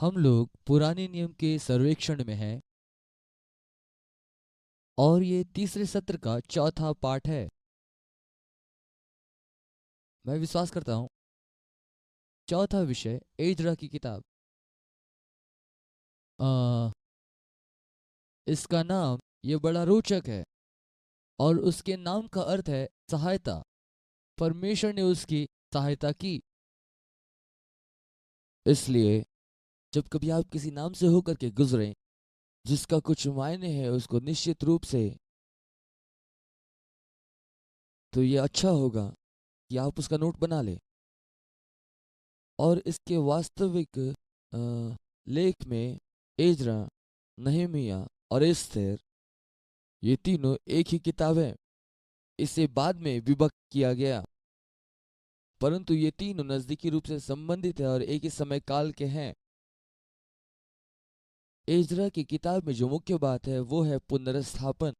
हम लोग पुराने नियम के सर्वेक्षण में हैं और ये तीसरे सत्र का चौथा पाठ है। मैं विश्वास करता हूँ चौथा विषय एजरा की किताब। आ, इसका नाम ये बड़ा रोचक है और उसके नाम का अर्थ है सहायता। परमेश्वर ने उसकी सहायता की। इसलिए जब कभी आप किसी नाम से होकर के गुजरें जिसका कुछ मायने है उसको निश्चित रूप से, तो ये अच्छा होगा कि आप उसका नोट बना लें। और इसके वास्तविक लेख में एजरा, नहमिया और एस्तेर ये तीनों एक ही किताब है। इसे बाद में विभक्त किया गया, परंतु ये तीनों नजदीकी रूप से संबंधित है और एक ही समय काल के हैं। एजरा की किताब में जो मुख्य बात है वो है पुनर्स्थापन।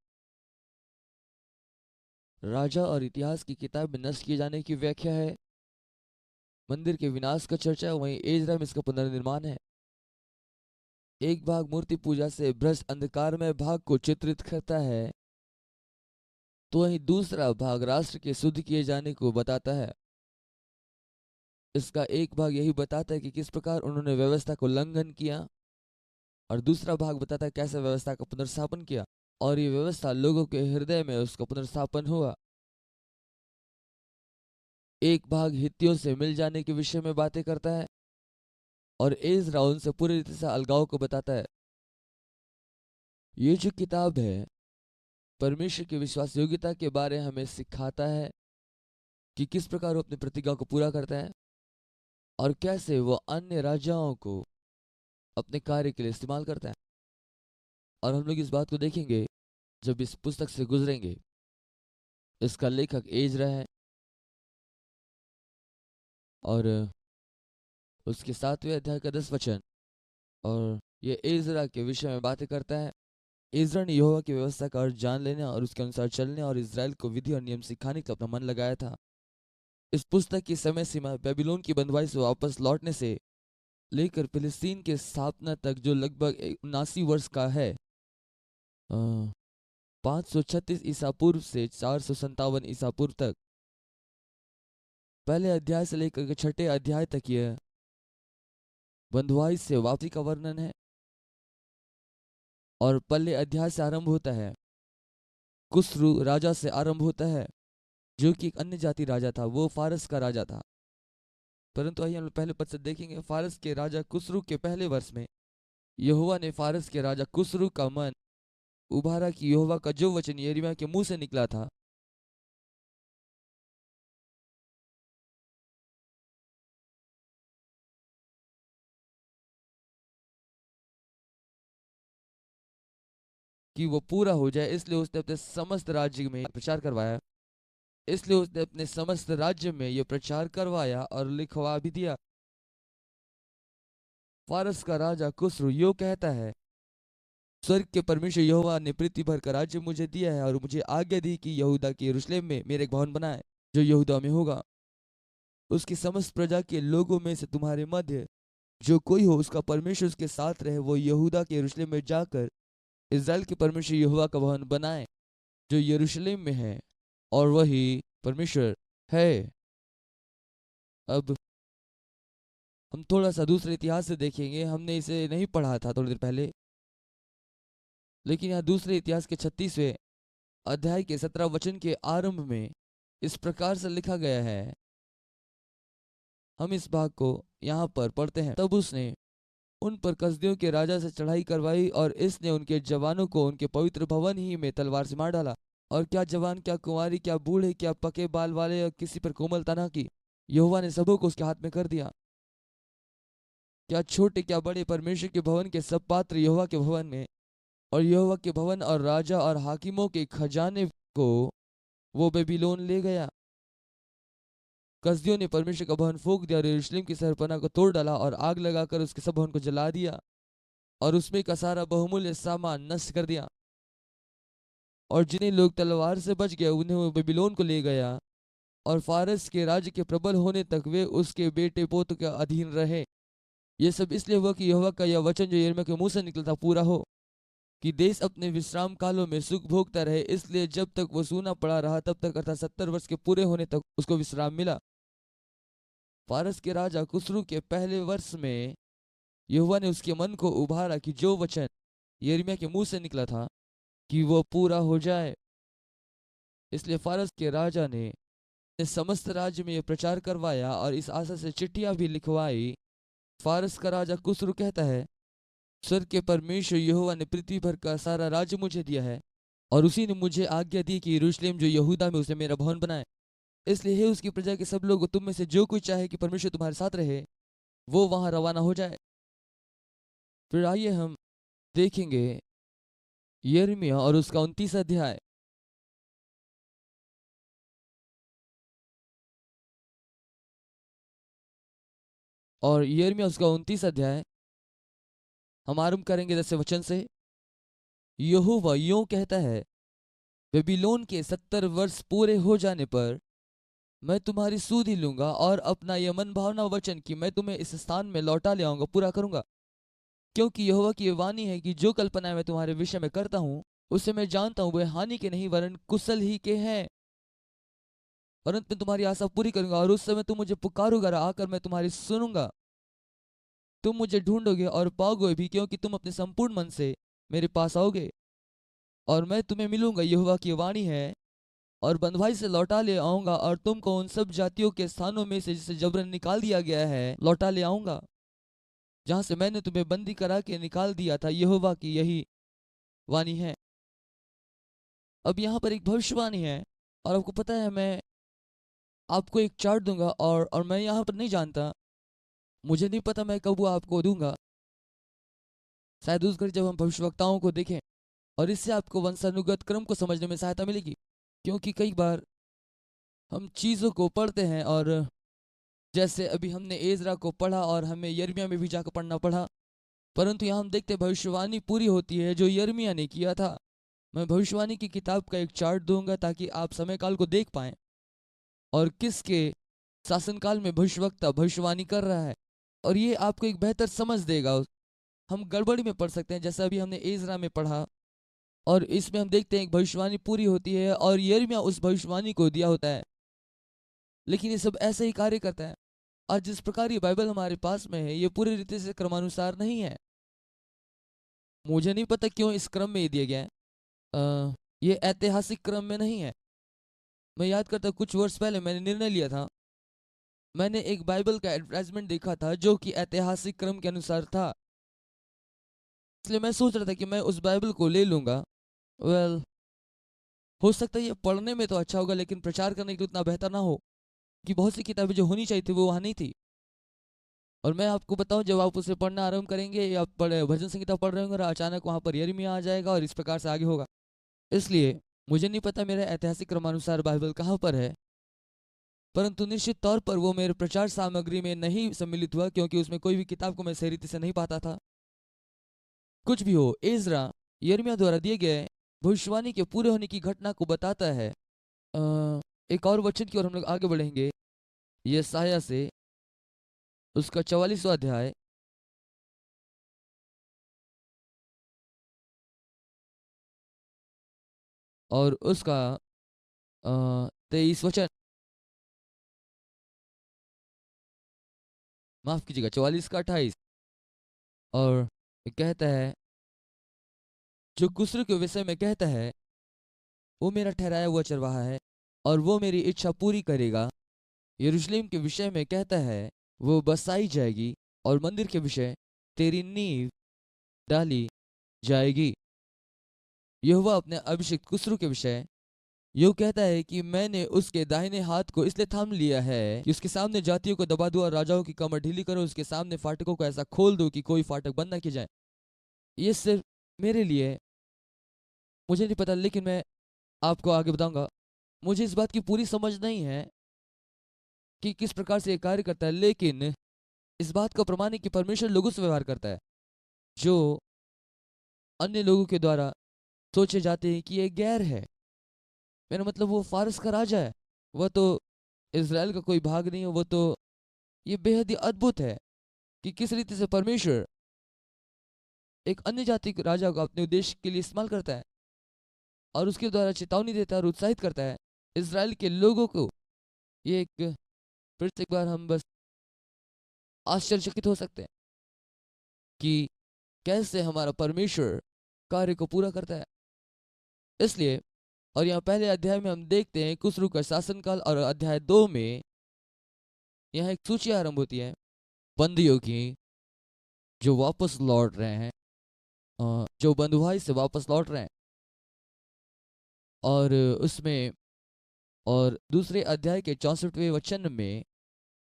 राजा और इतिहास की किताब में नष्ट किए जाने की व्याख्या है, मंदिर के विनाश का चर्चा, वहीं एजरा में इसका पुनर्निर्माण है। एक भाग मूर्ति पूजा से भ्रष्ट अंधकारमय भाग को चित्रित करता है, तो वहीं दूसरा भाग राष्ट्र के शुद्ध किए जाने को बताता है। इसका एक भाग यही बताता है कि किस प्रकार उन्होंने व्यवस्था को उल्लंघन किया और दूसरा भाग बताता है कैसे व्यवस्था का पुनर्स्थापन किया और ये व्यवस्था लोगों के हृदय में उसका पुनर्स्थापन हुआ। एक भाग हित्तियों से मिल जाने के विषय में बातें करता है और एजरा उनसे पूरी रीति से अलगाव को बताता है। ये जो किताब है परमेश्वर की विश्वास योग्यता के बारे में हमें सिखाता है कि किस प्रकार वो अपनी प्रतिज्ञा को पूरा करता है और कैसे वो अन्य राजाओं को अपने कार्य के लिए इस्तेमाल करता है। और हम लोग इस बात को देखेंगे जब इस पुस्तक से गुजरेंगे। इसका लेखक एजरा है और उसके 7वें अध्याय का 10 वचन, और ये एजरा के विषय में बातें करता है। एजरा ने यहोवा की व्यवस्था का अर्थ जान लेने और उसके अनुसार चलने और इज़राइल को विधि और नियम सिखाने का अपना मन लगाया था। इस पुस्तक की समय सीमा बेबीलोन की बंधुआई से वापस लौटने से लेकर फिलिस्तीन के स्थापना तक, जो लगभग 79 वर्ष का है, 536 ईसा पूर्व से 457 ईसा पूर्व तक। पहले अध्याय से लेकर के छठे अध्याय तक यह बंधुआई से वापसी का वर्णन है और पहले अध्याय से आरंभ होता है, कुस्रू राजा से आरंभ होता है जो कि एक अन्य जाति राजा था, वो फारस का राजा था। परंतु आइए हम पहले पद से देखेंगे। फारस के राजा कुस्रू के पहले वर्ष में यहोवा ने फारस के राजा कुस्रू का मन उभारा कि यहोवा का जो वचन यिर्मयाह के मुंह से निकला था कि वो पूरा हो जाए, इसलिए उसने अपने समस्त राज्य में प्रचार करवाया। इसलिए उसने अपने समस्त राज्य में यह प्रचार करवाया और लिखवा भी दिया। फारस का राजा कुस्रू यो कहता है, स्वर्ग के परमेश्वर यहोवा ने पृथ्वी भर का राज्य मुझे दिया है और मुझे आज्ञा दी कि यहूदा के यरूशलेम में मेरे एक भवन बनाए जो यहूदा में होगा। उसकी समस्त प्रजा के लोगों में से तुम्हारे मध्य जो कोई हो उसका परमेश्वर उसके साथ रहे, वो यहूदा के यरूशलेम में जाकर इज़राइल के परमेश्वर यहोवा का भवन बनाए जो यरूशलेम में है, और वही परमेश्वर है। अब हम थोड़ा सा दूसरे इतिहास से देखेंगे। हमने इसे नहीं पढ़ा था थोड़ी देर पहले, लेकिन यहाँ दूसरे इतिहास के 36वें अध्याय के 17 वचन के आरंभ में इस प्रकार से लिखा गया है। हम इस भाग को यहाँ पर पढ़ते हैं। तब उसने उन पर कसदियों के राजा से चढ़ाई करवाई और इसने उनके जवानों को उनके पवित्र भवन ही में तलवार से मार डाला। और क्या जवान, क्या कुंवारी, क्या बूढ़े, क्या पके बाल वाले और किसी पर कोमलता न की, यहोवा ने सबों को उसके हाथ में कर दिया। क्या छोटे क्या बड़े, परमेश्वर के भवन के सब पात्र यहोवा के भवन में, और यहोवा के भवन और राजा और हाकिमों के खजाने को वो बेबीलोन ले गया। कसदियों ने परमेश्वर का भवन फूंक दिया और यरूशलेम की शहरपनाह को तोड़ डाला और आग लगाकर उसके सब भवन को जला दिया और उसमें का सारा बहुमूल्य सामान नष्ट कर दिया। और जिन्हें लोग तलवार से बच गए उन्हें वो बेबीलोन को ले गया और फारस के राज्य के प्रबल होने तक वे उसके बेटे पोतों के अधीन रहे। ये सब इसलिए हुआ कि यहोवा का यह वचन जो यिर्मयाह के मुंह से निकला था पूरा हो, कि देश अपने विश्राम कालों में सुख भोगता रहे। इसलिए जब तक वो सूना पड़ा रहा तब तक, अर्थात 70 वर्ष के पूरे होने तक उसको विश्राम मिला। फारस के राजा खुसरू के पहले वर्ष में यहोवा ने उसके मन को उभारा कि जो वचन यिर्मयाह के मुंह से निकला था कि वो पूरा हो जाए। इसलिए फारस के राजा ने समस्त राज्य में यह प्रचार करवाया और इस आशा से चिट्ठियां भी लिखवाई। फारस का राजा खुसरू कहता है, स्वर्ग के परमेश्वर यहोवा ने पृथ्वी भर का सारा राज्य मुझे दिया है, और उसी ने मुझे आज्ञा दी कि यरूशलेम जो यहूदा में उसे मेरा भवन बनाए। इसलिए हे उसकी प्रजा के सब लोग, तुम में से जो कोई चाहे कि परमेश्वर तुम्हारे साथ रहे, वो वहां रवाना हो जाए। फिर आइए हम देखेंगे यिर्मयाह और उसका 29 अध्याय। और यिर्मयाह उसका 29 अध्याय हम आरंभ करेंगे 10 वचन से। यहोवा यूं कहता है, बेबीलोन के 70 वर्ष पूरे हो जाने पर मैं तुम्हारी सुधि लूंगा और अपना यह मन भावना वचन कि मैं तुम्हें इस स्थान में लौटा ले आऊंगा पूरा करूंगा। क्योंकि यहोवा की यह वाणी है कि जो कल्पनाएं मैं तुम्हारे विषय में करता हूं उसे मैं जानता हूं, वे हानि के नहीं वरन कुशल ही के हैं। परंतु मैं तुम्हारी आशा पूरी करूंगा और उस समय तुम मुझे पुकारोगे और आकर मैं तुम्हारी सुनूंगा। तुम मुझे ढूंढोगे और पाओगे भी, क्योंकि तुम अपने संपूर्ण मन से मेरे पास आओगे और मैं तुम्हें मिलूंगा। यहोवा की वाणी है, और बंधुआई से लौटा ले आऊंगा और तुमको उन सब जातियों के स्थानों में से जिसे जबरन निकाल दिया गया है लौटा ले आऊंगा, जहां से मैंने तुम्हें बंदी करा के निकाल दिया था। यहोवा की यही वाणी है। अब यहाँ पर एक भविष्यवाणी है, और आपको पता है मैं आपको एक चार्ट दूंगा, और मैं यहाँ पर नहीं जानता, मुझे नहीं पता मैं कब वो आपको दूंगा। शायद उस घर जब हम भविष्यवक्ताओं को देखें, और इससे आपको वंशानुगत क्रम को समझने में सहायता मिलेगी। क्योंकि कई बार हम चीज़ों को पढ़ते हैं, और जैसे अभी हमने एजरा को पढ़ा और हमें यिर्मयाह में भी जाकर पढ़ना पड़ा, परंतु यहाँ हम देखते भविष्यवाणी पूरी होती है जो यिर्मयाह ने किया था। मैं भविष्यवाणी की किताब का एक चार्ट दूंगा ताकि आप समय काल को देख पाएं और किसके शासनकाल में भविष्यवक्ता भविष्यवाणी कर रहा है, और ये आपको एक बेहतर समझ देगा। हम गड़बड़ी में पढ़ सकते हैं, जैसा अभी हमने एजरा में पढ़ा, और इसमें हम देखते हैं एक भविष्यवाणी पूरी होती है और यिर्मयाह उस भविष्यवाणी को दिया होता है। लेकिन ये सब ऐसे ही कार्य करता है। और जिस प्रकार ये बाइबल हमारे पास में है, ये पूरी रीति से क्रमानुसार नहीं है। मुझे नहीं पता क्यों इस क्रम में ये दिया गया है। ये ऐतिहासिक क्रम में नहीं है। मैं याद करता कुछ वर्ष पहले मैंने निर्णय लिया था, मैंने एक बाइबल का एडवर्टाइजमेंट देखा था जो कि ऐतिहासिक क्रम के अनुसार था, इसलिए मैं सोच रहा था कि मैं उस बाइबल को ले लूंगा। वेल, हो सकता है ये पढ़ने में तो अच्छा होगा, लेकिन प्रचार करने के लिए उतना बेहतर ना हो, कि बहुत सी किताबें जो होनी चाहिए थी वो वहाँ नहीं थी। और मैं आपको बताऊं, जब आप उसे पढ़ना आरंभ करेंगे या भजन संहिता पढ़ रहे होंगे और अचानक वहाँ पर यिर्मयाह आ जाएगा और इस प्रकार से आगे होगा। इसलिए मुझे नहीं पता मेरा ऐतिहासिक क्रमानुसार बाइबल कहाँ पर है, परंतु निश्चित तौर पर वो मेरे प्रचार सामग्री में नहीं सम्मिलित हुआ, क्योंकि उसमें कोई भी किताब को मैं सही रीति से नहीं पाता था। कुछ भी हो, एजरा यिर्मयाह द्वारा दिए गए भविष्यवाणी के पूरे होने की घटना को बताता है। एक और वचन की ओर हम लोग आगे बढ़ेंगे, यशायाह से उसका 44वां अध्याय और उसका 23 वचन, माफ कीजिएगा 44 का 28। और कहता है, जो कुस्र के विषय में कहता है, वो मेरा ठहराया हुआ चरवाहा है और वो मेरी इच्छा पूरी करेगा। यरूशलेम के विषय में कहता है, वो बसाई जाएगी और मंदिर के विषय तेरी नींव डाली जाएगी। यहोवा अपने अभिषिक्त कुस्रू के विषय यूं कहता है कि मैंने उसके दाहिने हाथ को इसलिए थाम लिया है कि उसके सामने जातियों को दबा दूं और राजाओं की कमर ढीली करो, उसके सामने फाटकों को ऐसा खोल दो कि कोई फाटक बंद ना किए जाए। ये सिर्फ मेरे लिए है, मुझे नहीं पता, लेकिन मैं आपको आगे बताऊंगा। मुझे इस बात की पूरी समझ नहीं है कि किस प्रकार से ये कार्य करता है, लेकिन इस बात का प्रमाण है कि परमेश्वर लोगों से व्यवहार करता है जो अन्य लोगों के द्वारा सोचे जाते हैं कि ये गैर है। मेरा मतलब वो फारस का राजा है, वह तो इसराइल का कोई भाग नहीं है, वो तो ये बेहद ही अद्भुत है कि किस रीति से परमेश्वर एक अन्य जाति के राजा को अपने उद्देश्य के लिए इस्तेमाल करता है और उसके द्वारा चेतावनी देता है और उत्साहित करता है इज़राइल के लोगों को। ये एक फिर से एक बार हम बस आश्चर्यचकित हो सकते हैं कि कैसे हमारा परमेश्वर कार्य को पूरा करता है। इसलिए और यहाँ पहले अध्याय में हम देखते हैं कुसरू का शासनकाल, और अध्याय 2 में यहाँ एक सूची आरंभ होती है बंदियों की जो वापस लौट रहे हैं, जो बंधुआई से वापस लौट रहे हैं। और उसमें और दूसरे अध्याय के 64वें वचन में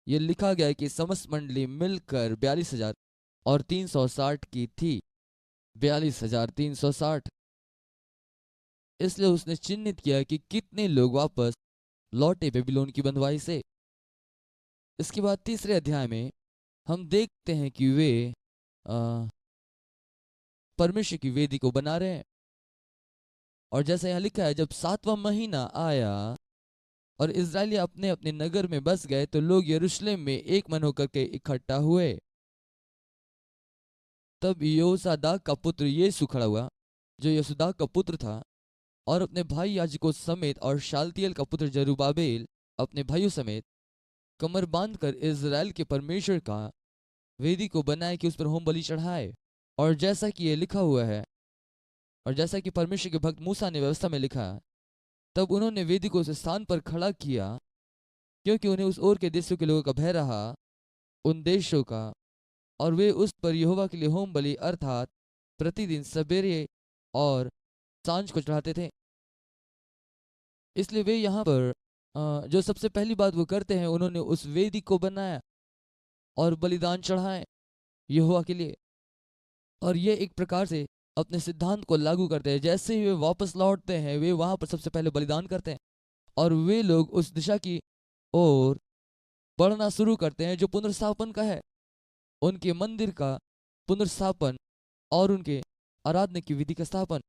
ये लिखा गया है कि समस्त मंडली मिलकर 42,000 और 360 की थी। 42,360। इसलिए उसने चिन्हित किया कि कितने लोग वापस लौटे बेबीलोन की बंधुआई से। इसके बाद तीसरे अध्याय में हम देखते हैं कि वे परमेश्वर की वेदी को बना रहे हैं। और जैसा यहाँ लिखा है, जब 7वां महीना आया और इज़राइली अपने अपने नगर में बस गए तो लोग यरूशलेम में एक मन होकर के इकट्ठा हुए। तब योसादाक का पुत्र यीशु खड़ा हुआ, जो यसूदाक का पुत्र था, और अपने भाई याजकों समेत, और शालतियल का पुत्र जरुब्बाबेल अपने भाइयों समेत कमर बांधकर इज़राइल के परमेश्वर का वेदी को बनाए कि उस पर होम बलि चढ़ाए। और जैसा कि ये लिखा हुआ है, और जैसा कि परमेश्वर के भक्त मूसा ने व्यवस्था में लिखा, तब उन्होंने वेदी को उस स्थान पर खड़ा किया क्योंकि उन्हें उस ओर के देशों के लोगों का भय रहा, उन देशों का, और वे उस पर यहोवा के लिए होम बलि अर्थात प्रतिदिन सवेरे और सांझ को चढ़ाते थे। इसलिए वे यहाँ पर जो सबसे पहली बात वो करते हैं, उन्होंने उस वेदी को बनाया और बलिदान चढ़ाए यहोवा के लिए। और ये एक प्रकार से अपने सिद्धांत को लागू करते हैं। जैसे ही वे वापस लौटते हैं, वे वहां पर सबसे पहले बलिदान करते हैं और वे लोग उस दिशा की ओर बढ़ना शुरू करते हैं जो पुनर्स्थापन का है, उनके मंदिर का पुनर्स्थापन और उनके आराधना की विधि का स्थापन।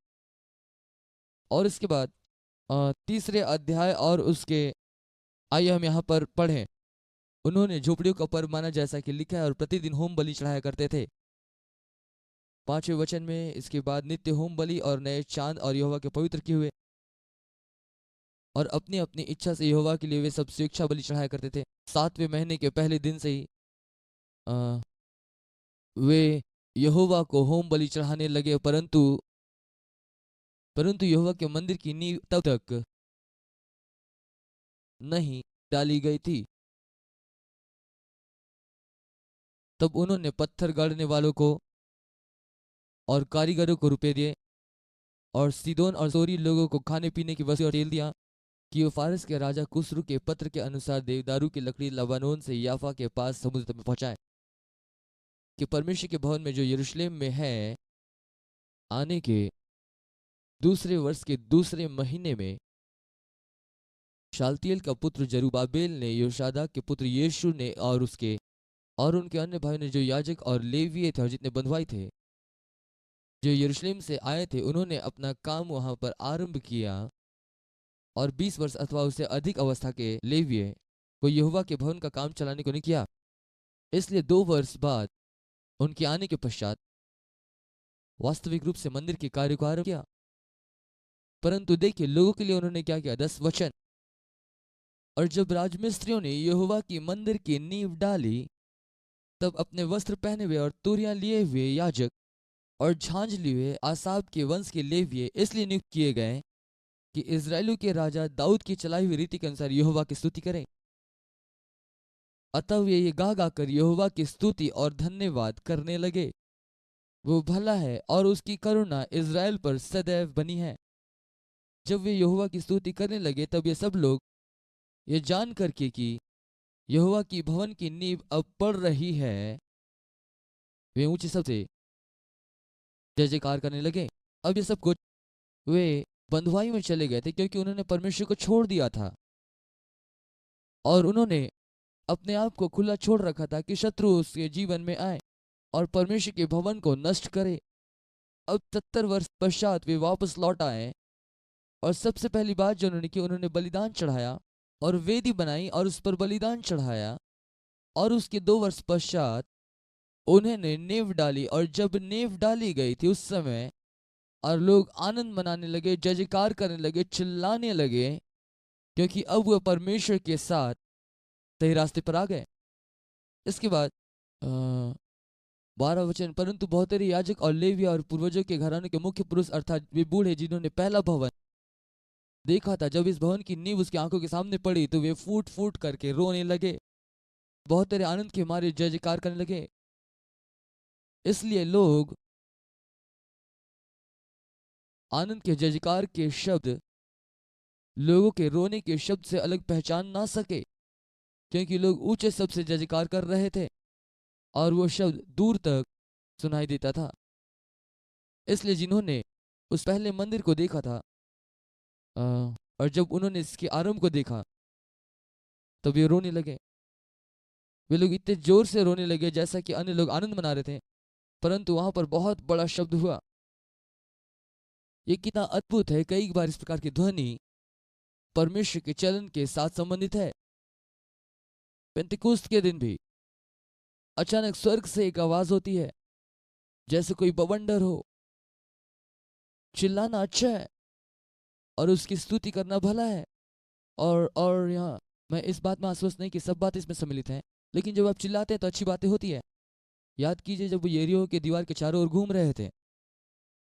और इसके बाद तीसरे अध्याय और उसके आइए हम यहाँ पर पढ़ें। उन्होंने झोपड़ियों का पर्व माना जैसा कि लिखा है और प्रतिदिन होम बलि चढ़ाया करते थे। 5वें वचन में इसके बाद नित्य होम बलि और नए चांद और यहोवा के पवित्र किए हुए और अपनी अपनी इच्छा से यहोवा के लिए वे सब स्वेच्छा बलि चढ़ाया करते थे। 7वें महीने के पहले दिन से ही वे यहोवा को होम बलि चढ़ाने लगे, परंतु यहोवा के मंदिर की नींव तब तक नहीं डाली गई थी। तब उन्होंने पत्थर गाड़ने वालों को और कारीगरों को रुपए दिए और सीदोन और सोरी लोगों को खाने पीने की वस्तु और तेल दिया कि वो फारस के राजा कुसरू के पत्र के अनुसार देवदारू की लकड़ी लबानोन से याफा के पास समुद्र में पहुंचाए, कि परमेश्वर के भवन में जो यरूशलेम में है, आने के दूसरे वर्ष के दूसरे महीने में शालतियल का पुत्र जरुब्बाबेल ने, योशादाक के पुत्र यीशु ने और उनके अन्य भाइयों ने, जो याजक और लेवीय थे और जितने बंधुआई थे जो यरूशलेम से आए थे, उन्होंने अपना काम वहां पर आरंभ किया। और 20 वर्ष अथवा उससे अधिक अवस्था के लेवीय को यहोवा के भवन का काम चलाने को नहीं किया। इसलिए 2 वर्ष बाद उनके आने के पश्चात वास्तविक रूप से मंदिर के कार्य को आरंभ किया। परंतु देखिए लोगों के लिए उन्होंने क्या किया। 10 वचन। और जब राजमिस्त्रियों ने यहोवा की मंदिर की नींव डाली, तब अपने वस्त्र पहने हुए और तुरियां लिए हुए याजक और झांझ लिए हुए आसाब के वंश के लेवीय इसलिए नियुक्त किए गए कि इज़राइलियों के राजा दाऊद की चलाई हुई रीति के अनुसार यहोवा की स्तुति करें। अतः वे ये गा गा कर यहोवा की स्तुति और धन्यवाद करने लगे। वो भला है और उसकी करुणा इज़राइल पर सदैव बनी है। जब वे यहोवा की स्तुति करने लगे, तब ये सब लोग ये जान करके कि यहोवा की भवन की नींव अब पड़ रही है, वे ऊंचे शब्द से जय जयकार करने लगे। अब ये सब कुछ वे बंधुआई में चले गए थे क्योंकि उन्होंने परमेश्वर को छोड़ दिया था और उन्होंने अपने आप को खुला छोड़ रखा था कि शत्रु उसके जीवन में आए और परमेश्वर के भवन को नष्ट करे। अब 70 वर्ष पश्चात वे वापस लौट आए और सबसे पहली बात जो उन्होंने की, उन्होंने बलिदान चढ़ाया और वेदी बनाई और उस पर बलिदान चढ़ाया। और उसके 2 वर्ष पश्चात उन्होंने नींव डाली, और जब नींव डाली गई थी उस समय, और लोग आनंद मनाने लगे, जय जयकार करने लगे, चिल्लाने लगे, क्योंकि अब वह परमेश्वर के साथ सही रास्ते पर आ गए। इसके बाद 12 वचन, परंतु बहुतेरे याजक और लेविया और पूर्वजों के घराने के मुख्य पुरुष अर्थात वे बूढ़े जिन्होंने पहला भवन देखा था, जब इस भवन की नींव उसकी आंखों के सामने पड़ी तो वे फूट फूट करके रोने लगे, बहुतेरे आनंद के मारे जय जयकार करने लगे। इसलिए लोग आनंद के जय जयकार के शब्द लोगों के रोने के शब्द से अलग पहचान ना सके, क्योंकि लोग ऊंचे शब्द से जय जयकार कर रहे थे और वो शब्द दूर तक सुनाई देता था। इसलिए जिन्होंने उस पहले मंदिर को देखा था और जब उन्होंने इसके आरंभ को देखा तब वे रोने लगे। वे लोग इतने जोर से रोने लगे जैसा कि अन्य लोग आनंद मना रहे थे, परंतु वहां पर बहुत बड़ा शब्द हुआ। ये कितना अद्भुत है, कई बार इस प्रकार की ध्वनि परमेश्वर के चलन के साथ संबंधित है। पेंतिकुस्त के दिन भी अचानक स्वर्ग से एक आवाज होती है, जैसे कोई बवंडर हो। चिल्लाना अच्छा है और उसकी स्तुति करना भला है, और यहाँ मैं इस बात में आश्वस्त नहीं कि सब बातें इसमें सम्मिलित हैं, लेकिन जब आप चिल्लाते हैं तो अच्छी बातें होती है। याद कीजिए जब वो यरीहो के दीवार के चारों ओर घूम रहे थे,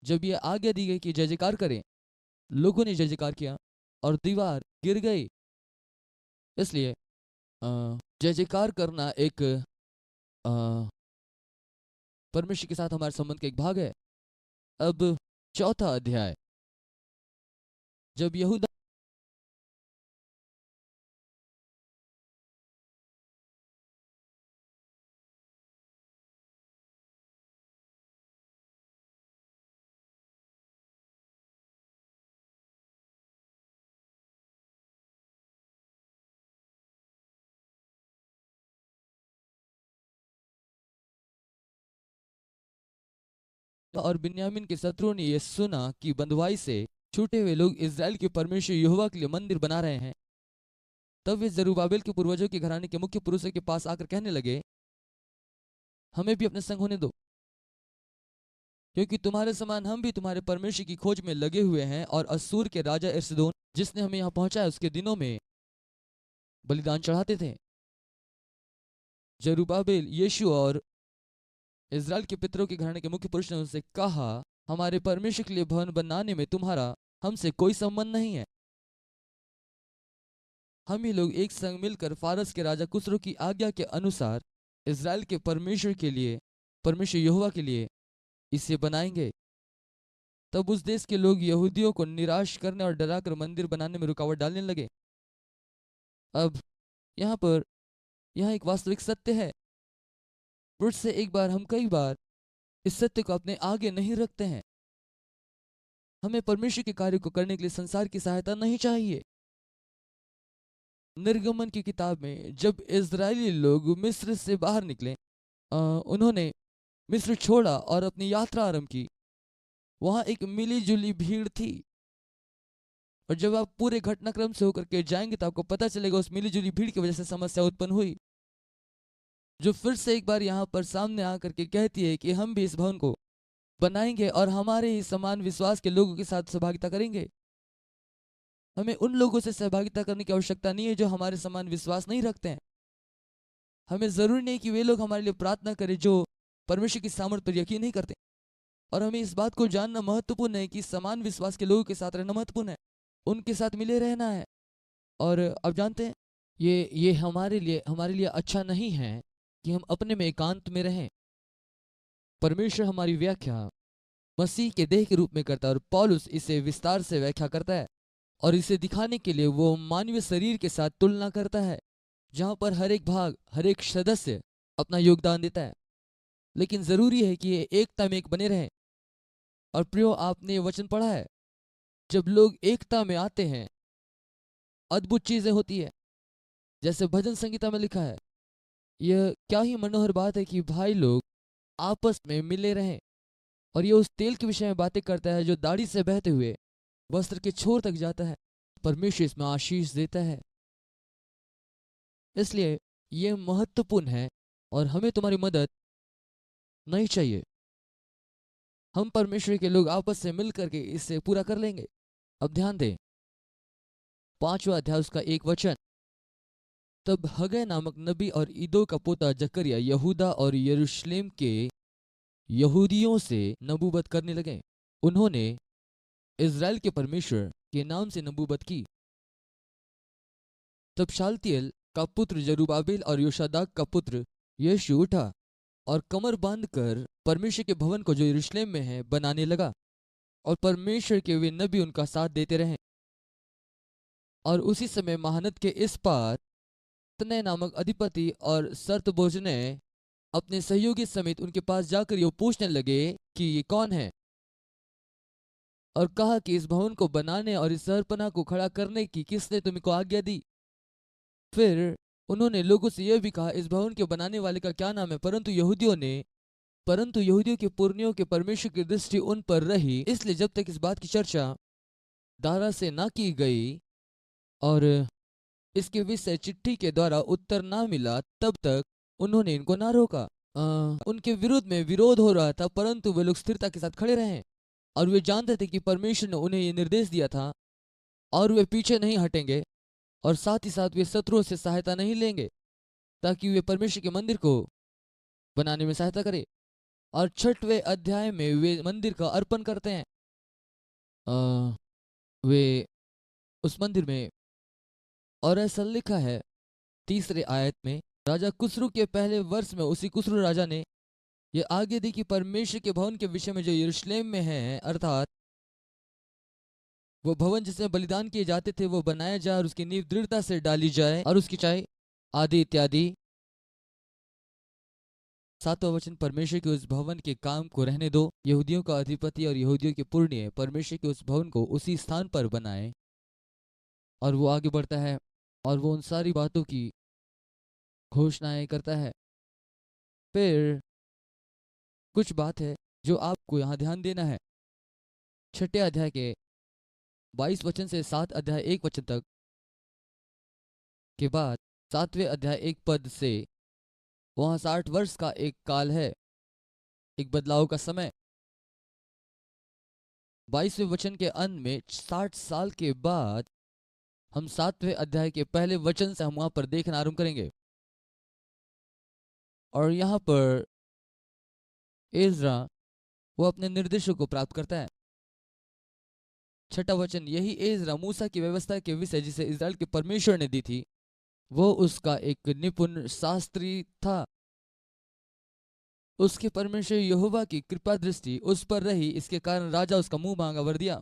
जब ये आज्ञा दी गई कि जय जयकार करें, लोगों ने जय जयकार किया और दीवार गिर गई। इसलिए जय जयकार करना एक परमेश्वर के साथ हमारे संबंध का एक भाग है। अब चौथा अध्याय, जब यहूदा और बिन्यामीन के शत्रुओं ने यह सुना कि बंधुआई से छूटे हुए लोग इज़राइल के परमेश्वर यहोवा के लिए मंदिर बना रहे हैं, तब वे जरूब्बाबिल के पूर्वजों के घराने के मुख्य पुरुषों के पास आकर कहने लगे, हमें भी अपने संग होने दो, क्योंकि तुम्हारे समान हम भी तुम्हारे परमेश्वर की खोज में लगे हुए हैं। और असूर के राजा एर्सदोन जिसने हमें यहाँ पहुंचाया उसके दिनों में बलिदान चढ़ाते थे। जरूब्बाबिल, यीशु और इज़राइल के पितरों के घराने के मुख्य पुरुष ने उनसे कहा, हमारे परमेश्वर के लिए भवन बनाने में तुम्हारा हमसे कोई संबंध नहीं है। हम ही लोग एक संग मिलकर फारस के राजा कुसरो की आज्ञा के अनुसार इज़राइल के परमेश्वर के लिए, परमेश्वर यहोवा के लिए इसे बनाएंगे। तब उस देश के लोग यहूदियों को निराश करने और डराकर मंदिर बनाने में रुकावट डालने लगे। अब यहाँ एक वास्तविक सत्य है। पुरुष से एक बार हम कई बार इस सत्य को अपने आगे नहीं रखते हैं। हमें परमेश्वर के कार्य को करने के लिए संसार की सहायता नहीं चाहिए। निर्गमन की किताब में जब इज़राइली लोग मिस्र से बाहर निकले, उन्होंने मिस्र छोड़ा और अपनी यात्रा आरंभ की। वहां एक मिली जुली भीड़ थी, और जब आप पूरे घटनाक्रम से होकर के जाएंगे तो आपको पता चलेगा उस मिली जुली भीड़ की वजह से समस्या उत्पन्न हुई, जो फिर से एक बार यहाँ पर सामने आकर के कहती है कि हम भी इस भवन को बनाएंगे और हमारे ही समान विश्वास के लोगों के साथ सहभागिता करेंगे। हमें उन लोगों से सहभागिता करने की आवश्यकता नहीं है जो हमारे समान विश्वास नहीं रखते हैं। हमें जरूरी नहीं कि वे लोग हमारे लिए प्रार्थना करें जो परमेश्वर की सामर्थ पर यकीन नहीं करते। और हमें इस बात को जानना महत्वपूर्ण है कि समान विश्वास के लोगों के साथ रहना महत्वपूर्ण है, उनके साथ मिले रहना है। और अब जानते हैं ये हमारे लिए अच्छा नहीं है कि हम अपने में एकांत में रहें। परमेश्वर हमारी व्याख्या मसीह के देह के रूप में करता है, और पौलुस इसे विस्तार से व्याख्या करता है, और इसे दिखाने के लिए वो मानवीय शरीर के साथ तुलना करता है, जहां पर हर एक भाग, हर एक सदस्य अपना योगदान देता है। लेकिन जरूरी है कि ये एकता में एक बने रहें। और प्रियो, आपने ये वचन पढ़ा है, जब लोग एकता में आते हैं अद्भुत चीजें होती है। जैसे भजन संगीता में लिखा है, यह क्या ही मनोहर बात है कि भाई लोग आपस में मिले रहें। और ये उस तेल के विषय में बातें करता है जो दाढ़ी से बहते हुए वस्त्र के छोर तक जाता है। परमेश्वर इसमें आशीष देता है। इसलिए ये महत्वपूर्ण है और हमें तुम्हारी मदद नहीं चाहिए। हम परमेश्वर के लोग आपस से मिल करके इसे पूरा कर लेंगे। अब ध्यान दें, 5वां अध्याय उसका 1 वचन। तब हगै नामक नबी और ईदो का पोता जकरिया यहूदा और यरूशलेम के यहूदियों से नबूवत करने लगे। उन्होंने इज़राइल के परमेश्वर के नाम से नबूवत की। तब शालतिएल का पुत्र जरुब्बाबेल और योशादाक का पुत्र यीशु उठा और कमर बांधकर परमेश्वर के भवन को जो यरूशलेम में है बनाने लगा, और परमेश्वर के वे नबी उनका साथ देते रहे। और उसी समय महानद के इस पार तनै नामक अधिपति और सर्तबोजने अपने सहयोगी समेत उनके पास जाकर ये पूछने लगे कि ये कौन है, और कहा कि इस भवन को बनाने और इस शहरपनाह को खड़ा करने की किसने तुमको आज्ञा दी। फिर उन्होंने लोगों से यह भी कहा, इस भवन के बनाने वाले का क्या नाम है। परंतु यहूदियों के पुरनियों के परमेश्वर की दृष्टि उन पर रही, इसलिए जब तक इस बात की चर्चा दारा से ना की गई और इसके विषय चिट्ठी के द्वारा उत्तर ना मिला, तब तक उन्होंने इनको ना रोका। उनके विरुद्ध में विरोध हो रहा था, परंतु वे लोग स्थिरता के साथ खड़े रहे और वे जानते थे कि परमेश्वर ने उन्हें ये निर्देश दिया था और वे पीछे नहीं हटेंगे, और साथ ही साथ वे शत्रुओं से सहायता नहीं लेंगे ताकि वे परमेश्वर के मंदिर को बनाने में सहायता करें। और 6वें अध्याय में वे मंदिर का अर्पण करते हैं। वे उस मंदिर में, और ऐसा लिखा है 3रे आयत में, राजा कुसरू के पहले वर्ष में उसी कुसरू राजा ने ये आगे दी कि परमेश्वर के भवन के विषय में जो यरूशलेम में है, अर्थात वो भवन जिसमें बलिदान किए जाते थे, वो बनाया जाए और उसकी नींव दृढ़ता से डाली जाए और उसकी चाहे आदि इत्यादि। 7वां वचन, परमेश्वर के उस भवन के काम को रहने दो। यहूदियों का अधिपति और यहूदियों के पुरनिये परमेश्वर के उस भवन को उसी स्थान पर बनाए। और वो आगे बढ़ता है और वो उन सारी बातों की घोषणाएं करता है। फिर कुछ बात है जो आपको यहाँ ध्यान देना है। 6ठे अध्याय के 22 वचन से 7 अध्याय 1 वचन तक के बाद 7वें अध्याय 1 पद से वहाँ 60 वर्ष का एक काल है, एक बदलाव का समय। 22वें वचन के अंत में 60 साल के बाद हम 7वें अध्याय के पहले वचन से हम वहां पर देखना आरंभ करेंगे। और यहाँ पर एज्रा वो अपने निर्देशों को प्राप्त करता है। 6ठा वचन, यही एज्रा मूसा की व्यवस्था के विषय जिसे इज़राइल के परमेश्वर ने दी थी, वो उसका एक निपुण शास्त्री था। उसके परमेश्वर यहोवा की कृपा दृष्टि उस पर रही, इसके कारण राजा उसका मुंह मांगा वर दिया।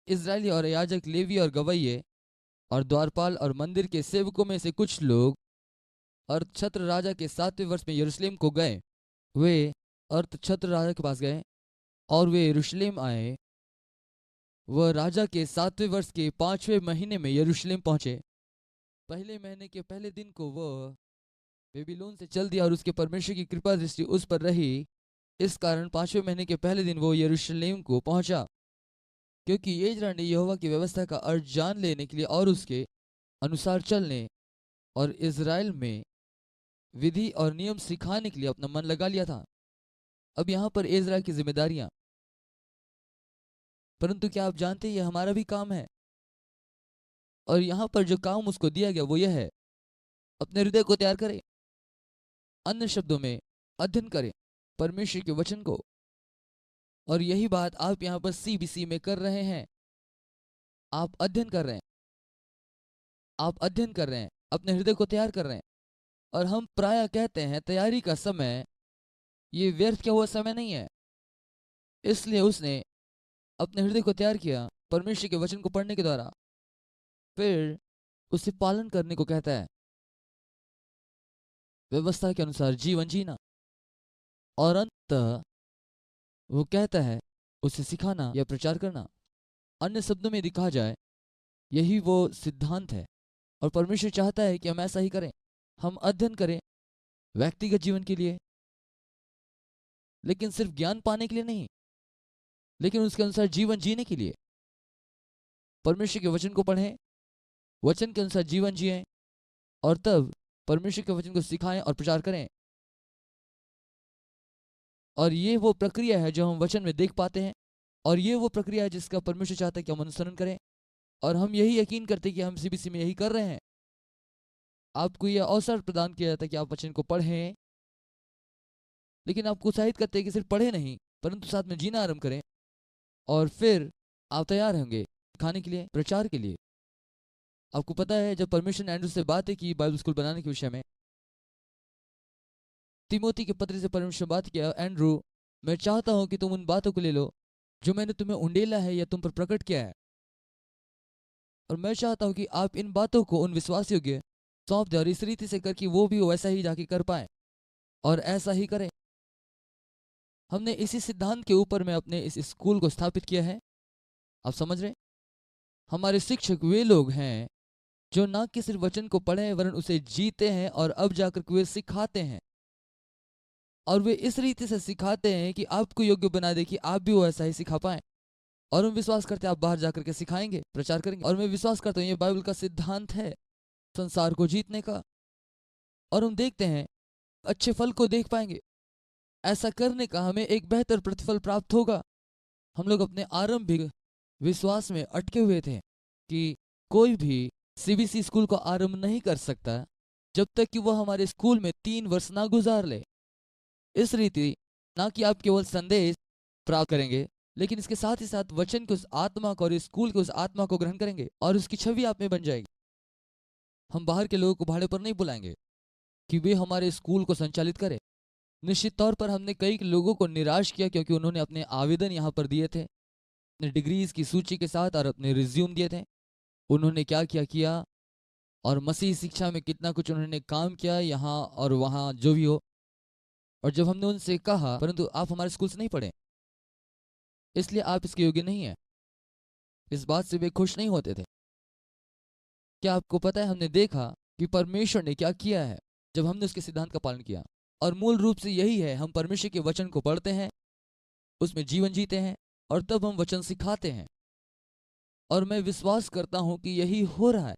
इजरायली और याजक, लेवी और गवैये और द्वारपाल और मंदिर के सेवकों में से कुछ लोग अर्थछत्र राजा के 7वें वर्ष में यरूशलेम को गए। वे अर्थछत्र राजा के पास गए और वे यरूशलेम आए। वह राजा के 7वें वर्ष के 5वें महीने में यरूशलेम पहुंचे। पहले महीने के पहले दिन को वह बेबीलोन से चल दिया और उसके परमेश्वर की कृपा दृष्टि उस पर रही, इस कारण 5वें महीने के पहले दिन वो यरूशलेम को पहुंचा। क्योंकि एज्रा ने यहोवा की व्यवस्था का अर्थ जान लेने के लिए और उसके अनुसार चलने और इज़राइल में विधि और नियम सिखाने के लिए अपना मन लगा लिया था। अब यहाँ पर एज्रा की जिम्मेदारियां, परंतु क्या आप जानते हैं यह हमारा भी काम है। और यहाँ पर जो काम उसको दिया गया वो यह है, अपने हृदय को तैयार करें, अन्य शब्दों में अध्ययन करें परमेश्वर के वचन को। और यही बात आप यहाँ पर CBC में कर रहे हैं। आप अध्ययन कर रहे हैं, आप अध्ययन कर रहे हैं, अपने हृदय को तैयार कर रहे हैं। और हम प्रायः कहते हैं तैयारी का समय ये व्यर्थ किया हुआ समय नहीं है। इसलिए उसने अपने हृदय को तैयार किया परमेश्वर के वचन को पढ़ने के द्वारा, फिर उसे पालन करने को कहता है, व्यवस्था के अनुसार जीवन जीना, और अंततः वो कहता है उसे सिखाना या प्रचार करना। अन्य शब्दों में दिखा जाए यही वो सिद्धांत है, और परमेश्वर चाहता है कि हम ऐसा ही करें। हम अध्ययन करें व्यक्तिगत जीवन के लिए, लेकिन सिर्फ ज्ञान पाने के लिए नहीं, लेकिन उसके अनुसार जीवन जीने के लिए। परमेश्वर के वचन को पढ़ें, वचन के अनुसार जीवन जिएं, और तब परमेश्वर के वचन को सिखाएं और प्रचार करें। और ये वो प्रक्रिया है जो हम वचन में देख पाते हैं, और ये वो प्रक्रिया है जिसका परमेश्वर चाहता है कि हम अनुसरण करें, और हम यही यकीन करते हैं कि हम सीबीसी में यही कर रहे हैं। आपको यह अवसर प्रदान किया जाता है कि आप वचन को पढ़ें, लेकिन आपको उत्साहित करते हैं कि सिर्फ पढ़े नहीं परंतु साथ में जीना आरंभ करें, और फिर आप तैयार होंगे खाने के लिए, प्रचार के लिए। आपको पता है, जब परमेश्वर ने एंड्रू से बातें की बाइबल स्कूल बनाने के विषय में, तिमोथी के पत्र से परमेश्वर बात किया, एंड्रू मैं चाहता हूं कि तुम उन बातों को ले लो जो मैंने तुम्हें उंडेला है या तुम पर प्रकट किया है, और मैं चाहता हूं कि आप इन बातों को उन विश्वास योग्य सौंप दें, और इस रीति से कर कि वो भी वैसा ही जाके कर पाए और ऐसा ही करें। हमने इसी सिद्धांत के ऊपर में अपने इस स्कूल को स्थापित किया है। आप समझ रहे, हमारे शिक्षक वे लोग हैं जो ना कि सिर्फ वचन को पढ़े वरन उसे जीते हैं, और अब जाकर के वे सिखाते हैं, और वे इस रीति से सिखाते हैं कि आपको योग्य बना दे कि आप भी वो ऐसा ही सिखा पाए। और हम विश्वास करते हैं आप बाहर जाकर के सिखाएंगे, प्रचार करेंगे, और मैं विश्वास करता हूँ ये बाइबल का सिद्धांत है संसार को जीतने का, और हम देखते हैं अच्छे फल को देख पाएंगे। ऐसा करने का हमें एक बेहतर प्रतिफल प्राप्त होगा। हम लोग अपने आरंभिक विश्वास में अटके हुए थे कि कोई भी सीबीसी स्कूल को आरंभ नहीं कर सकता जब तक कि वह हमारे स्कूल में 3 वर्ष ना गुजार ले। इस रीति ना कि आप केवल संदेश प्राप्त करेंगे, लेकिन इसके साथ ही साथ वचन की उस आत्मा को और स्कूल की उस आत्मा को ग्रहण करेंगे, और उसकी छवि आप में बन जाएगी। हम बाहर के लोगों को भाड़े पर नहीं बुलाएंगे कि वे हमारे स्कूल को संचालित करें। निश्चित तौर पर हमने कई लोगों को निराश किया क्योंकि उन्होंने अपने आवेदन यहाँ पर दिए थे अपने डिग्रीज की सूची के साथ, और अपने रिज्यूम दिए थे। उन्होंने क्या क्या किया और मसीह शिक्षा में कितना कुछ उन्होंने काम किया यहाँ और वहाँ जो भी हो। और जब हमने उनसे कहा परंतु आप हमारे स्कूल से नहीं पढ़े इसलिए आप इसके योग्य नहीं है, इस बात से वे खुश नहीं होते थे। क्या आपको पता है, हमने देखा कि परमेश्वर ने क्या किया है जब हमने उसके सिद्धांत का पालन किया, और मूल रूप से यही है, हम परमेश्वर के वचन को पढ़ते हैं, उसमें जीवन जीते हैं, और तब हम वचन सिखाते हैं। और मैं विश्वास करता हूं कि यही हो रहा है,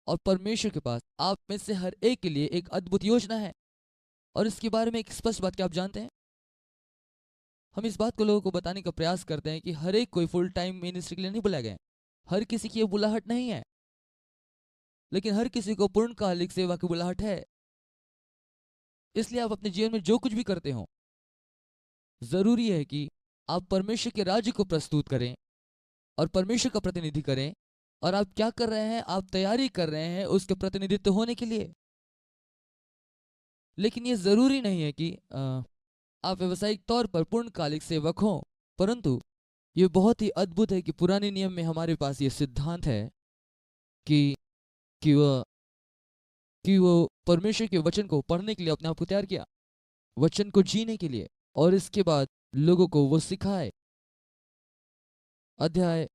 और परमेश्वर के पास आप में से हर एक के लिए एक अद्भुत योजना है। और इसके बारे में एक स्पष्ट बात क्या आप जानते हैं, हम इस बात को लोगों को बताने का प्रयास करते हैं कि हर एक कोई फुल टाइम मिनिस्ट्री के लिए नहीं बुलाया गया है, हर किसी की ये बुलाहट नहीं है, लेकिन हर किसी को पूर्णकालिक सेवा की बुलाहट है। इसलिए आप अपने जीवन में जो कुछ भी करते हो, जरूरी है कि आप परमेश्वर के राज्य को प्रस्तुत करें और परमेश्वर का प्रतिनिधि करें। और आप क्या कर रहे हैं, आप तैयारी कर रहे हैं उसके प्रतिनिधित्व होने के लिए। लेकिन ये जरूरी नहीं है कि आप व्यवसायिक तौर पर पूर्णकालिक सेवक हों, परंतु ये बहुत ही अद्भुत है कि पुराने नियम में हमारे पास ये सिद्धांत है कि कि वह कि वो परमेश्वर के वचन को पढ़ने के लिए अपने आप को तैयार किया, वचन को जीने के लिए, और इसके बाद लोगों को वो सिखाए। अध्याय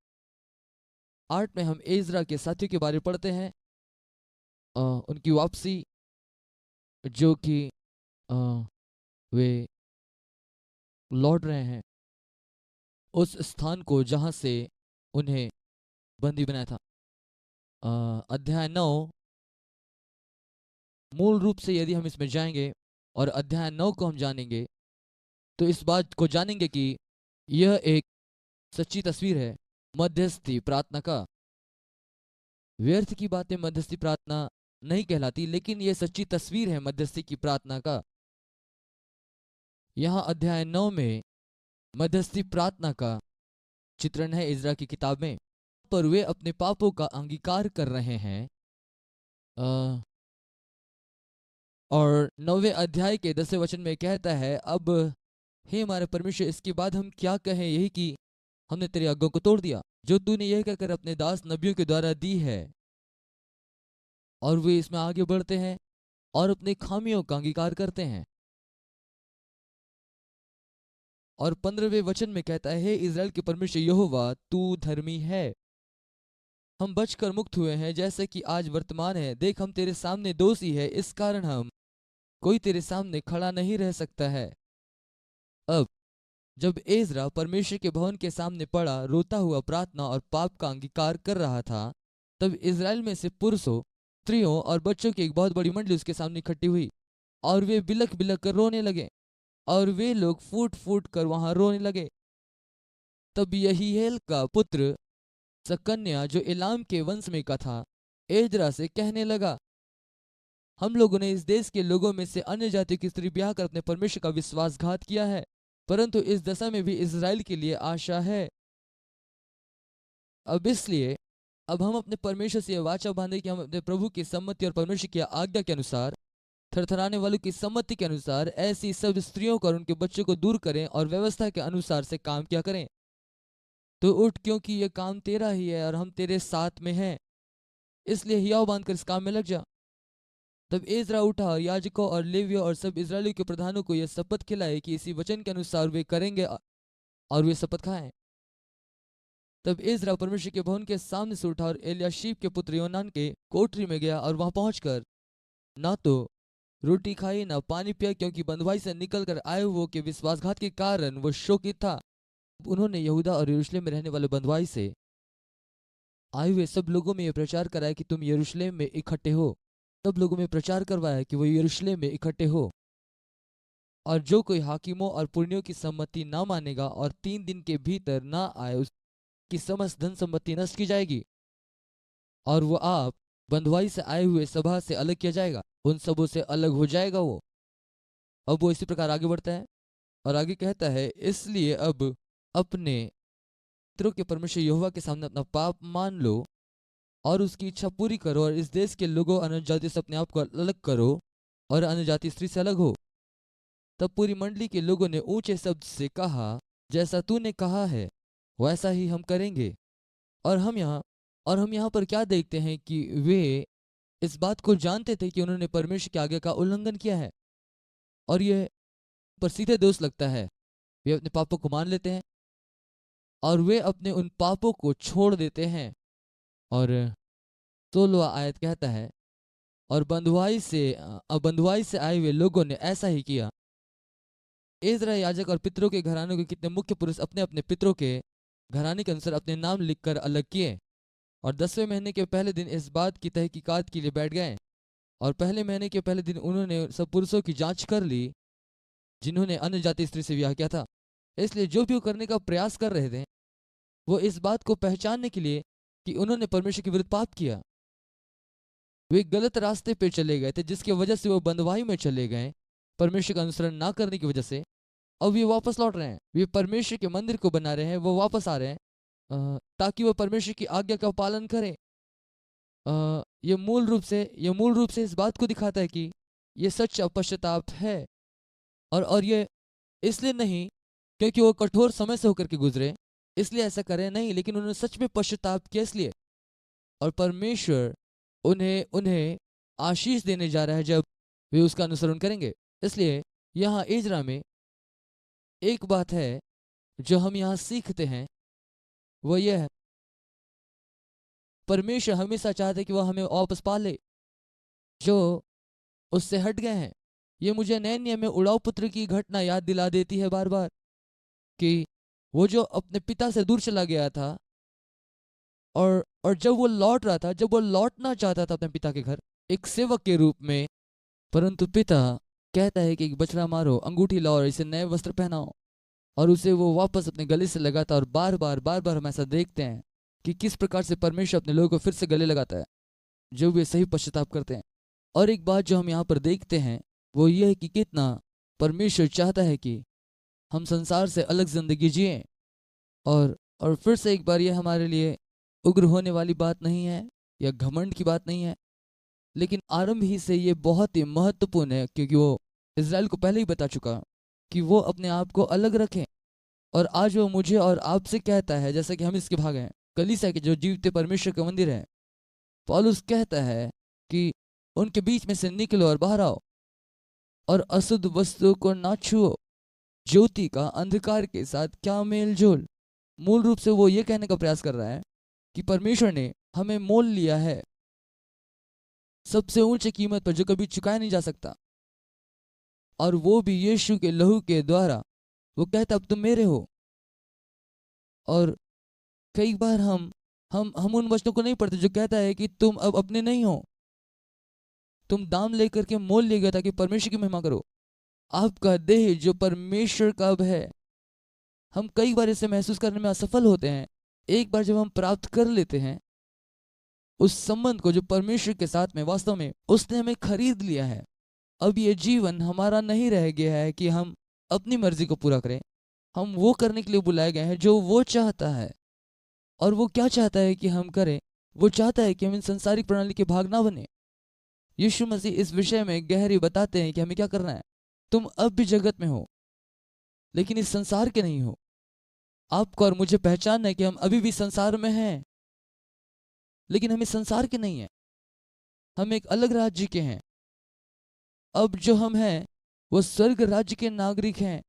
8 में हम एजरा के साथियों के बारे में पढ़ते हैं, उनकी वापसी, जो कि वे लौट रहे हैं उस स्थान को जहां से उन्हें बंदी बनाया था। अध्याय 9, मूल रूप से यदि हम इसमें जाएंगे और अध्याय 9 को हम जानेंगे तो इस बात को जानेंगे कि यह एक सच्ची तस्वीर है मध्यस्थी प्रार्थना का। व्यर्थ की बातें मध्यस्थी प्रार्थना नहीं कहलाती, लेकिन यह सच्ची तस्वीर है मध्यस्थी की प्रार्थना का। यहाँ अध्याय 9 में मध्यस्थी प्रार्थना का चित्रण है इज़रा की किताब में, पर वे अपने पापों का अंगीकार कर रहे हैं। और 9वें अध्याय के 10वें वचन में कहता है, अब हे हमारे परमेश्वर, इसके बाद हम क्या कहें, यही कि हमने तेरी आज्ञा को तोड़ दिया जो तूने यह कहकर अपने दास नबियों के द्वारा दी है। और वे इसमें आगे बढ़ते हैं और अपनी खामियों का अंगीकार करते हैं। और 15वें वचन में कहता है, हे इज़राइल के परमेश्वर यहोवा, तू धर्मी है। हम बचकर मुक्त हुए हैं जैसे कि आज वर्तमान है। देख, हम तेरे सामने दोषी है, इस कारण हम कोई तेरे सामने खड़ा नहीं रह सकता है। अब जब एजरा परमेश्वर के भवन के सामने पड़ा, रोता हुआ प्रार्थना और पाप का अंगीकार कर रहा था, तब इज़राइल में से पुरुषों, स्त्रियों और बच्चों की एक बहुत बड़ी मंडली उसके सामने इकट्ठी हुई, और वे बिलख बिलख कर रोने लगे। और वे लोग फूट फूट कर वहां रोने लगे। तब यहीएल का पुत्र सकन्या, जो एलाम के वंश में का था, एजरा से कहने लगा, हम लोगों ने इस देश के लोगों में से अन्य जाति की स्त्री ब्याह कर अपने परमेश्वर का विश्वासघात किया है, परंतु इस दशा में भी इज़राइल के लिए आशा है। अब इसलिए अब हम अपने परमेश्वर से यह वाचा बांधे कि हम अपने प्रभु की सम्मति और परमेश्वर की आज्ञा के अनुसार, थरथराने वालों की सम्मति के अनुसार ऐसी सब स्त्रियों को और उनके बच्चों को दूर करें और व्यवस्था के अनुसार से काम किया करें। तो उठ, क्योंकि यह काम तेरा ही है और हम तेरे साथ में हैं, इसलिए हियाव बांधकर इस काम में लग जा। तब एजरा उठा और याजकों और लेवियों और सब इस्राएलियों के प्रधानों को यह शपथ खिलाए कि इसी वचन के अनुसार वे करेंगे, और वे शपथ खाएं। तब एजरा परमेश्वर के भवन के सामने से उठा और एलियाशीब के पुत्र योनान के कोठरी में गया, और वहां पहुंचकर ना तो रोटी खाई ना पानी पिया, क्योंकि बंधुआई से निकलकर आए हुए के विश्वासघात के कारण वो शोकित था। उन्होंने यहूदा और यरूशलेम में रहने वाले बंधुआई से आए हुए सब लोगों में यह प्रचार कराया कि तुम यरूशलेम में इकट्ठे हो। सब लोगों में प्रचार करवाया कि वो यरूशलेम में इकट्ठे हो, और जो कोई हाकिमों और पुरनियों की सम्मति ना मानेगा और 3 दिन के भीतर ना आए, उसकी समस्त धन संपत्ति नष्ट की जाएगी, और वो आप बंधुआई से आए हुए सभा से अलग किया जाएगा, उन सबों से अलग हो जाएगा वो। अब वो इसी प्रकार आगे बढ़ता है और आगे कहता है, इसलिए अब अपने पितरों के परमेश्वर यहोवा के सामने अपना पाप मान लो और उसकी इच्छा पूरी करो, और इस देश के लोगों अन्य जाति से अपने आप को अलग करो और अन्य जाति स्त्री से अलग हो। तब पूरी मंडली के लोगों ने ऊंचे शब्द से कहा, जैसा तूने कहा है वैसा ही हम करेंगे। और हम यहाँ पर क्या देखते हैं कि वे इस बात को जानते थे कि उन्होंने परमेश्वर की आज्ञा का उल्लंघन किया है, और यह पर सीधे दोष लगता है। वे अपने पापों को मान लेते हैं और वे अपने उन पापों को छोड़ देते हैं। और 16वां आयत कहता है, और बंधुआई से आए हुए लोगों ने ऐसा ही किया। एजरा याजक और पितरों के घरानों के कितने मुख्य पुरुष अपने अपने पितरों के घराने के अनुसार अपने नाम लिखकर अलग किए, और 10वें महीने के पहले दिन इस बात की तहकीकात के लिए बैठ गए। और पहले महीने के पहले दिन उन्होंने सब पुरुषों की जांच कर ली जिन्होंने अन्य जाति स्त्री से ब्याह किया था। इसलिए जो भी वो करने का प्रयास कर रहे थे, वो इस बात को पहचानने के लिए कि उन्होंने परमेश्वर के विरुद्ध पाप किया, वे गलत रास्ते पे चले गए थे, जिसकी वजह से वो बंधुआई में चले गए परमेश्वर का अनुसरण ना करने की वजह से। अब ये वापस लौट रहे हैं, वे परमेश्वर के मंदिर को बना रहे हैं, वो वापस आ रहे हैं ताकि वो परमेश्वर की आज्ञा का पालन करें। ये मूल रूप से इस बात को दिखाता है कि ये सच्चा पश्चाताप है, और ये इसलिए नहीं क्योंकि वो कठोर समय से होकर के गुजरे इसलिए ऐसा करें, नहीं, लेकिन उन्होंने सच में पश्चाताप किया इसलिए। और परमेश्वर उन्हें उन्हें आशीष देने जा रहा है जब वे उसका अनुसरण करेंगे। इसलिए यहाँ इजरा में एक बात है जो हम यहाँ सीखते हैं, वो यह है, परमेश्वर हमेशा चाहते हैं कि वह हमें वापस पाले जो उससे हट गए हैं। ये मुझे नए नियम में उड़ाऊ पुत्र की घटना याद दिला देती है बार बार कि वो जो अपने पिता से दूर चला गया था, और जब वो लौट रहा था, जब वो लौटना चाहता था अपने पिता के घर एक सेवक के रूप में, परंतु पिता कहता है कि बछड़ा मारो, अंगूठी लाओ और इसे नए वस्त्र पहनाओ, और उसे वो वापस अपने गले से लगाता। और बार बार हम ऐसा देखते हैं कि किस प्रकार से परमेश्वर अपने लोगों को फिर से गले लगाता है जो वे सही पश्चाताप करते हैं। और एक बात जो हम यहाँ पर देखते हैं वो ये है कि कितना परमेश्वर चाहता है कि हम संसार से अलग जिंदगी जिए। और फिर से एक बार ये हमारे लिए उग्र होने वाली बात नहीं है या घमंड की बात नहीं है, लेकिन आरंभ ही से ये बहुत ही महत्वपूर्ण है, क्योंकि वो इज़राइल को पहले ही बता चुका कि वो अपने आप को अलग रखें। और आज वो मुझे और आपसे कहता है, जैसा कि हम इसके भाग हैं, कलीसिया के जो जीवते परमेश्वर का मंदिर है, पौलुस कहता है कि उनके बीच में से निकलो और बाहर आओ और अशुद्ध वस्तु को ना छुओ। ज्योति का अंधकार के साथ क्या मेल जोल। मूल रूप से वो ये कहने का प्रयास कर रहा है कि परमेश्वर ने हमें मोल लिया है सबसे ऊंचे कीमत पर जो कभी चुकाया नहीं जा सकता, और वो भी यीशु के लहू के द्वारा। वो कहता अब तुम मेरे हो। और कई बार हम उन वचनों को नहीं पढ़ते जो कहता है कि तुम अब अपने नहीं हो, तुम दाम लेकर के मोल लिए गए ताकि परमेश्वर की महिमा करो। आपका देह जो परमेश्वर का अब है। हम कई बार इसे महसूस करने में असफल होते हैं। एक बार जब हम प्राप्त कर लेते हैं उस संबंध को जो परमेश्वर के साथ में, वास्तव में उसने हमें खरीद लिया है। अब ये जीवन हमारा नहीं रह गया है कि हम अपनी मर्जी को पूरा करें। हम वो करने के लिए बुलाए गए हैं जो वो चाहता है। और वो क्या चाहता है कि हम करें? वो चाहता है कि हम इन संसारिक प्रणाली के भाग ना बने। यीशु मसीह इस विषय में गहरी बताते हैं कि हमें क्या करना है। तुम अब भी जगत में हो, लेकिन इस संसार के नहीं हो। आपको और मुझे पहचानना है कि हम अभी भी संसार में हैं, लेकिन हम इस संसार के नहीं हैं। हम एक अलग राज्य के हैं। अब जो हम हैं वो स्वर्ग राज्य के नागरिक हैं,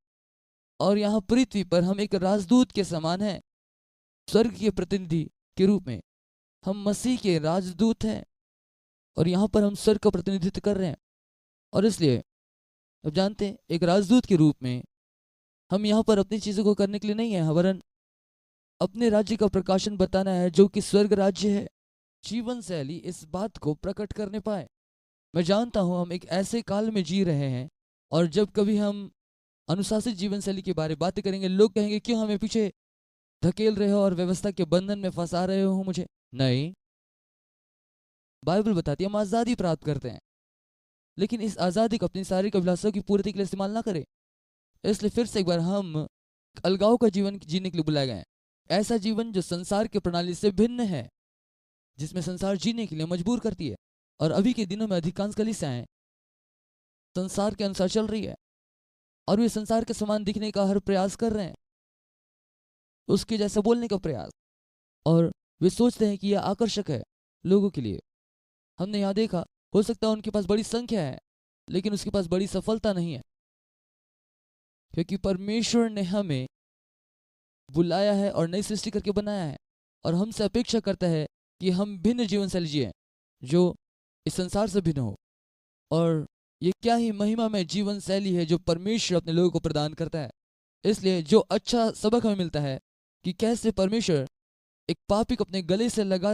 और यहाँ पृथ्वी पर हम एक राजदूत के समान हैं। स्वर्ग के प्रतिनिधि के रूप में हम मसीह के राजदूत हैं, और यहाँ पर हम स्वर्ग का प्रतिनिधित्व कर रहे हैं। और इसलिए अब जानते हैं, एक राजदूत के रूप में हम यहाँ पर अपनी चीज़ों को करने के लिए नहीं है, वरन अपने राज्य का प्रकाशन बताना है जो कि स्वर्ग राज्य है। जीवन शैली इस बात को प्रकट करने पाए। मैं जानता हूँ हम एक ऐसे काल में जी रहे हैं, और जब कभी हम अनुशासित जीवन शैली के बारे में बातें करेंगे, लोग कहेंगे क्यों हमें पीछे धकेल रहे हो और व्यवस्था के बंधन में फंसा रहे हो मुझे। नहीं, बाइबल बताती है हम आज़ादी प्राप्त करते हैं, लेकिन इस आज़ादी को अपनी शारीरिक अभिलाषाओं की पूर्ति के लिए इस्तेमाल ना करें। इसलिए फिर से एक बार हम अलगाव का जीवन जीने के लिए बुलाए गए हैं। ऐसा जीवन जो संसार की प्रणाली से भिन्न है, जिसमें संसार जीने के लिए मजबूर करती है। और अभी के दिनों में अधिकांश कलीसियाएं संसार के अनुसार चल रही है, और वे संसार के समान दिखने का हर प्रयास कर रहे हैं, उसके जैसा बोलने का प्रयास। और वे सोचते हैं कि यह आकर्षक है लोगों के लिए। हमने यहाँ देखा, हो सकता है उनके पास बड़ी संख्या है, लेकिन उसके पास बड़ी सफलता नहीं है, क्योंकि परमेश्वर ने हमें बुलाया है और नई सृष्टि करके बनाया है, और हमसे अपेक्षा करता है कि हम भिन्न जीवन शैली जिएं जो इस संसार से भिन्न हो। और ये क्या ही महिमा में जीवन शैली है जो परमेश्वर अपने लोगों को प्रदान करता है। इसलिए जो अच्छा सबक हमें मिलता है कि कैसे परमेश्वर एक पापी को अपने गले से लगा